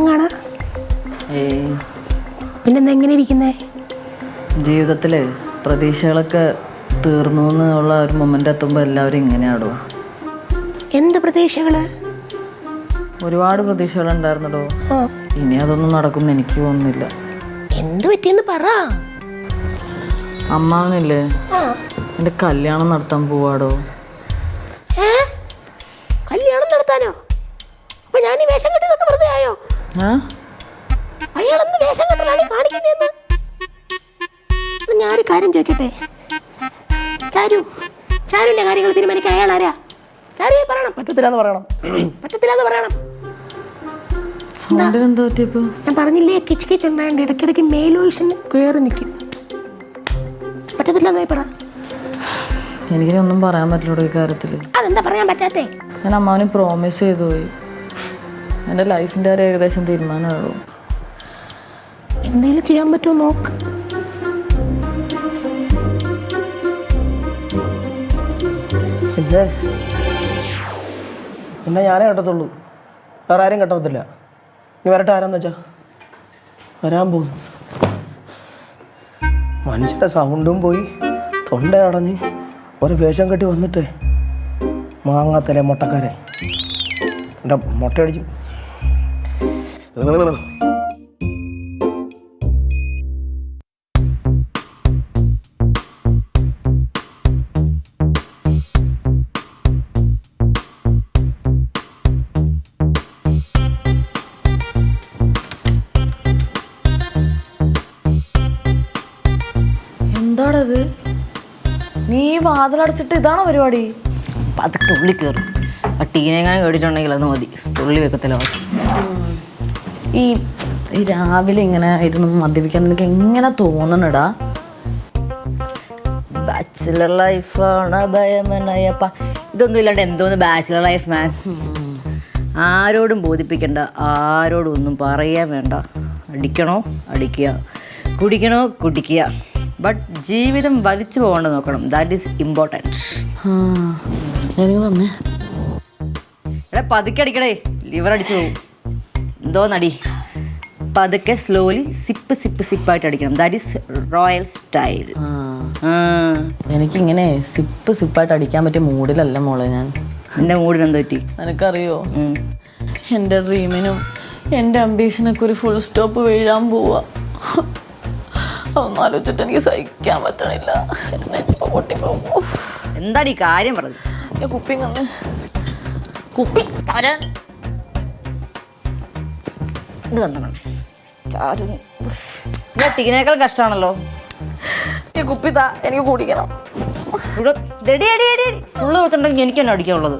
ചടങ്ങാണ്. പിന്നെന്താ എങ്ങനെ ഇരിക്കുന്നേ? ജീവിതത്തിൽ പ്രതീക്ഷകളൊക്കെ തീർന്നു എന്നുള്ള ഒരു മൊമെന്റ് എത്തുമ്പോൾ എല്ലാവരും ഇങ്ങനെയാടോ. എന്ത് പ്രതീക്ഷകള്? ഒരുപാട് പ്രതീക്ഷകളുണ്ടായിരുന്നടോ. ഇനി അതൊന്നും നടക്കുമെന്ന് എനിക്ക് തോന്നുന്നില്ല. എന്ത് പറ്റിയെന്ന് പറ. അമ്മാവനില്ലേ, എൻ്റെ കല്യാണം നടത്താൻ പോവാടോ. കല്യാണം നടത്താനോ? അപ്പൊ ഞാൻ ഈ വേഷം കെട്ടിയതൊക്കെ വെറുതെ ആയോ? അയാളെന്ത് വേഷം കെട്ടലാണ് കാണിക്കുന്നതെന്ന് ഞാനൊരു കാര്യം ചോദിക്കട്ടെ. ചാരുവിന്റെ കാര്യങ്ങൾ തീരുമാനിക്കാൻ അയാൾ ആരാ? ചാരുവെ പറയണം. പറ്റത്തില്ലാന്ന് പറയണം. പറ്റത്തില്ലാന്ന് പറയണം. ഞാൻ പറഞ്ഞില്ലേ, കിച്ച് കിച്ച് ഉണ്ടായിട്ട് ഇടയ്ക്കിടയ്ക്ക് മേലോയിഷൻ കയറി നിൽക്കും. പറ്റത്തില്ലെന്ന് പറ. എനിക്കൊന്നും പറയാൻ പറ്റില്ല ഈ കാര്യത്തിൽ. അതെന്താ പറയാൻ പറ്റാത്തേ? ഞാൻ അമ്മാവന് പ്രോമിസ് ചെയ്തു പോയി. എൻ്റെ ലൈഫിൻ്റെ ഒരു ഏകദേശം തീരുമാനമാണോ. എന്തെങ്കിലും ചെയ്യാൻ പറ്റുമോ നോക്ക്. പിന്നെ ഞാനേ കെട്ടത്തുള്ളൂ, വേറെ ആരും കെട്ടത്തില്ല. ഇനി വരട്ടെ, ആരാന്ന് വെച്ചാ വരാൻ പോകുന്നു. മനുഷ്യൻ്റെ സൗണ്ടും പോയി, തൊണ്ട അടഞ്ഞ് ഒരു വേഷം കെട്ടി വന്നിട്ടേ മാങ്ങാത്തല്ലേ മുട്ടക്കാരെ എൻ്റെ മുട്ടയടിച്ചു. എന്താണത്? നീ വാതിലടച്ചിട്ട് ഇതാണോ പരിപാടി? അതൊക്കെ തുള്ളി കയറും. ആ ടീനെങ്ങാനും കേട്ടിട്ടുണ്ടെങ്കിൽ അത് മതി, തുള്ളി വെക്കത്തില്ല. ഈ രാവിലെ ഇങ്ങനെ ഇരുന്ന് മദ്യപിക്കാൻ നിനക്ക് എങ്ങനെ തോന്നണടാ? ബാച്ചിലർ ലൈഫാണ് ഭയമനയപ്പ. ഇതൊന്നും ഇല്ലാണ്ട് എന്തോന്ന് ബാച്ചിലർ ലൈഫ് മാൻ. ആരോടും ബോധിപ്പിക്കണ്ട, ആരോടും ഒന്നും പറയാൻ വേണ്ട. അടിക്കണോ അടിക്കുക, കുടിക്കണോ കുടിക്കുക. ബട്ട് ജീവിതം വലിച്ചു പോകേണ്ട നോക്കണം. That is important. എനിക്ക് തന്നെ എടാ പതുക്കെ അടിക്കടേ, ലിവർ അടിച്ചു പോകും. എന്തോ നടി. പതുക്കെ സ്ലോലി സിപ്പ് സിപ്പ് സിപ്പായിട്ട് അടിക്കണം. That is royal style. എനിക്കിങ്ങനെ സിപ്പ് സിപ്പായിട്ട് അടിക്കാൻ പറ്റിയ മൂഡിലല്ല മോളെ ഞാൻ. എൻ്റെ മൂഡിന് എന്തോ പറ്റി നിനക്കറിയോ? എൻ്റെ ഡ്രീമിനും എൻ്റെ അംബീഷനൊക്കെ ഒരു ഫുൾ സ്റ്റോപ്പ് വീഴാൻ പോവാ. അതൊന്നും ആലോചിച്ചിട്ട് എനിക്ക് സഹിക്കാൻ പറ്റണില്ല. എന്താണ് ഈ കാര്യം പറഞ്ഞത്? കുപ്പി കുപ്പി ഇത് തന്നേ ചാരു. ടീനേക്കാൾ കഷ്ടമാണല്ലോ. ഈ കുപ്പി എനിക്ക് കുടിക്കണം. ഫുള്ള് വെച്ചിട്ടുണ്ടെങ്കിൽ എനിക്ക് തന്നെ അടിക്കാനുള്ളത്.